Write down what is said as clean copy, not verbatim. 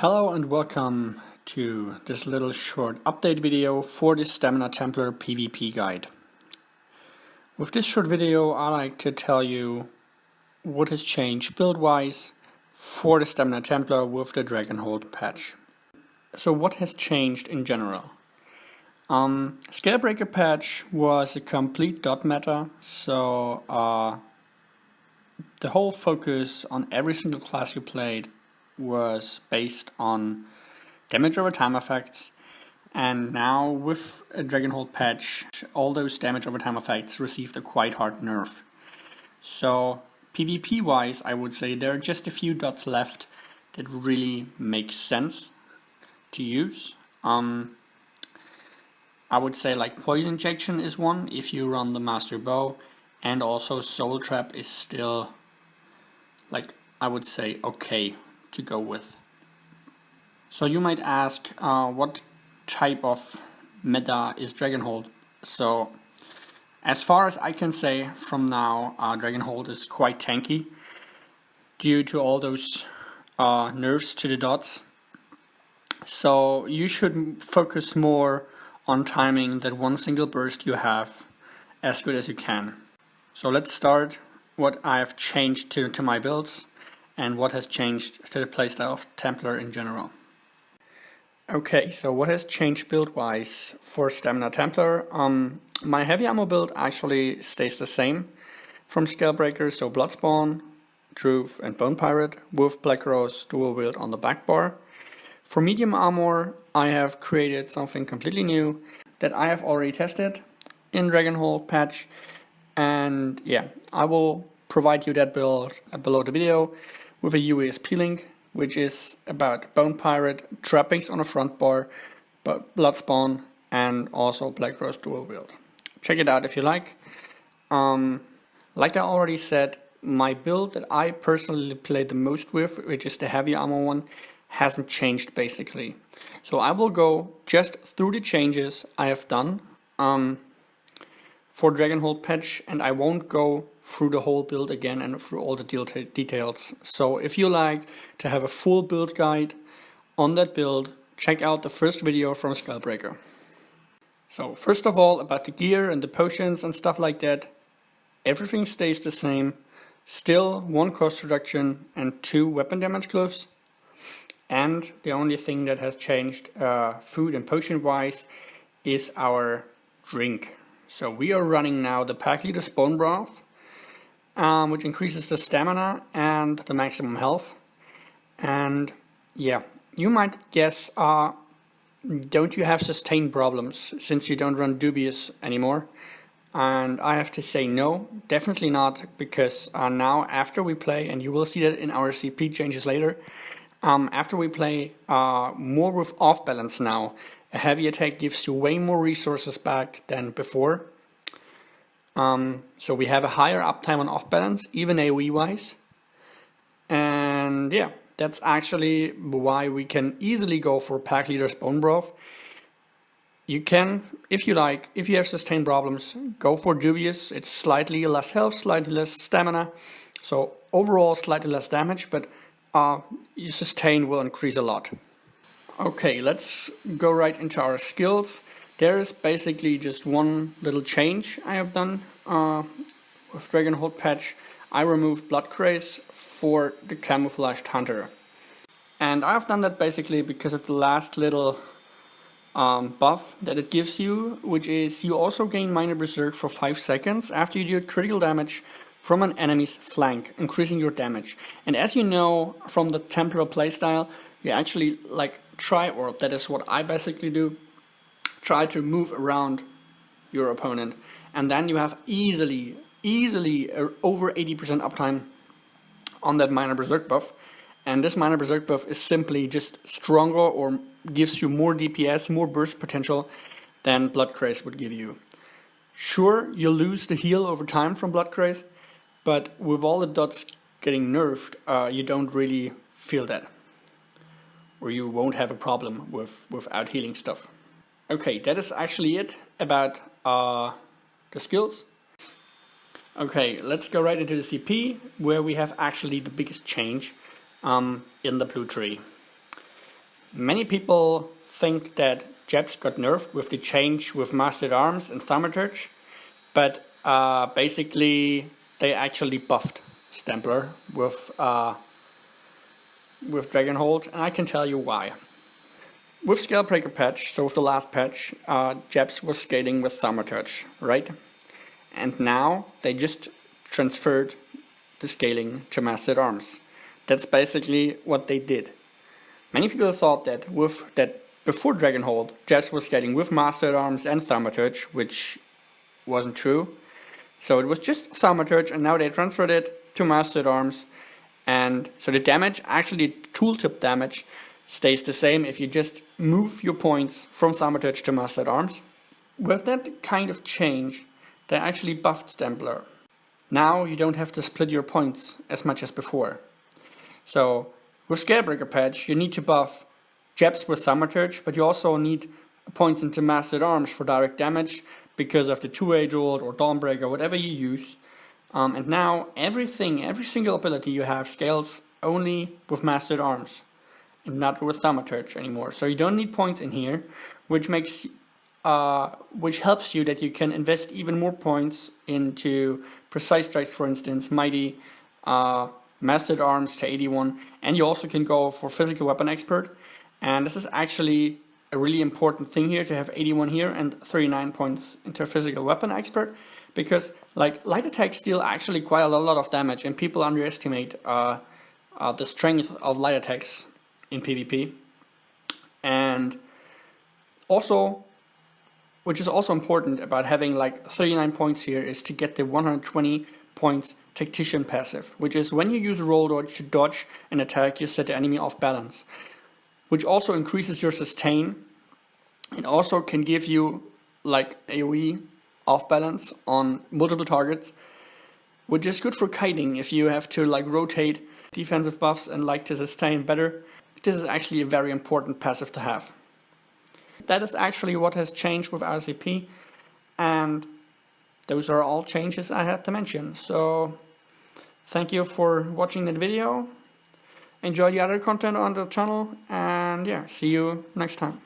Hello and welcome to this little short update video for the Stamina Templar PvP guide. With this short video I like to tell you what has changed build-wise for the Stamina Templar with the Dragonhold patch. So what has changed in general? Scalebreaker patch was a complete dot meta, so the whole focus on every single class you played was based on damage over time effects, and now with a Dragonhold patch all those damage over time effects received a quite hard nerf. So PvP wise I would say there are just a few dots left that really make sense to use. I would say like Poison Injection is one if you run the Master Bow, and also Soul Trap is still, like, I would say okay to go with. So you might ask, what type of meta is Dragonhold? So as far as I can say from now, Dragonhold is quite tanky due to all those nerfs to the dots. So you should focus more on timing that one single burst you have as good as you can. So let's start what I have changed to my builds and what has changed to the playstyle of Templar in general. Okay, so what has changed build-wise for Stamina Templar? My heavy ammo build actually stays the same from Scalebreaker, so Bloodspawn, Truth and Bone Pirate with Black Rose dual wield on the back bar. For medium armor I have created something completely new that I have already tested in Dragonhold patch, and yeah, I will provide you that build below the video with a UASP link, which is about Bone Pirate, trappings on the front bar, Bloodspawn, and also Black Rose dual wield. Check it out if you like. Like I already said, my build that I personally play the most with, which is the heavy ammo one, hasn't changed basically. So I will go just through the changes I have done for Dragonhold patch, and I won't go through the whole build again and through all the details. So if you like to have a full build guide on that build, check out the first video from Scalebreaker. So first of all, about the gear and the potions and stuff like that, everything stays the same. Still 1 cost reduction and 2 weapon damage gloves. And the only thing that has changed food and potion wise is our drink. So we are running now the Pack Leader's Bone Broth, which increases the stamina and the maximum health. And yeah, you might guess, don't you have sustained problems since you don't run Dubious anymore? And I have to say no, definitely not, because now after we play, and you will see that in our CP changes later, after we play more with off balance now, a heavy attack gives you way more resources back than before. So we have a higher uptime on off balance, even AoE wise. And yeah, that's actually why we can easily go for Pack Leader's Bone Broth. You can, if you like, if you have sustained problems, go for Dubious. It's slightly less health, slightly less stamina. So overall slightly less damage, but your sustain will increase a lot. Okay, let's go right into our skills. There is basically just one little change I have done with Dragonhold patch. I removed Blood Craze for the Camouflaged Hunter. And I have done that basically because of the last little buff that it gives you, which is you also gain Minor Berserk for 5 seconds after you do critical damage from an enemy's flank, increasing your damage. And as you know from the Templar playstyle, you actually like try, or that is what I basically do, try to move around your opponent, and then you have easily over 80% uptime on that Minor Berserk buff. And this Minor Berserk buff is simply just stronger, or gives you more DPS, more burst potential than Blood Craze would give you. Sure, you lose the heal over time from Blood Craze, but with all the dots getting nerfed, you don't really feel that, or you won't have a problem without healing stuff. Okay, that is actually it about the skills. Okay, let's go right into the CP, where we have actually the biggest change in the blue tree. Many people think that Jeps got nerfed with the change with Mastered Arms and Thaumaturge, but basically they actually buffed Templar with Dragonhold, and I can tell you why. With Scalebreaker patch, so with the last patch, Jeps was scaling with Thaumaturge, right? And now they just transferred the scaling to Mastered Arms. That's basically what they did. Many people thought that before Dragonhold, Jeps was scaling with Mastered Arms and Thaumaturge, which wasn't true. So it was just Thaumaturge, and now they transferred it to Mastered Arms. And so the damage, actually tooltip damage, stays the same if you just move your points from Thaumaturge to Mastered Arms. With that kind of change, they actually buffed Templar. Now you don't have to split your points as much as before. So with Scalebreaker patch, you need to buff Jeps with Thaumaturge, but you also need points into Mastered Arms for direct damage because of the 2 Age-Old or Dawnbreaker, whatever you use. And now every single ability you have scales only with Mastered Arms and not with Thaumaturge anymore. So you don't need points in here, which helps you that you can invest even more points into Precise Strikes, for instance, Mighty, Mastered Arms to 81, and you also can go for Physical Weapon Expert. And this is actually a really important thing here, to have 81 here and 39 points into Physical Weapon Expert, because like light attacks deal actually quite a lot of damage, and people underestimate the strength of light attacks in PvP. And also, which is also important about having like 39 points here, is to get the 120 points Tactician passive, which is when you use roll dodge to dodge an attack, you set the enemy off balance, which also increases your sustain. It also can give you like AoE off balance on multiple targets, which is good for kiting if you have to like rotate defensive buffs and like to sustain better. This is actually a very important passive to have. That is actually what has changed with RCP, and those are all changes I had to mention. So thank you for watching that video. Enjoy the other content on the channel, and yeah, see you next time.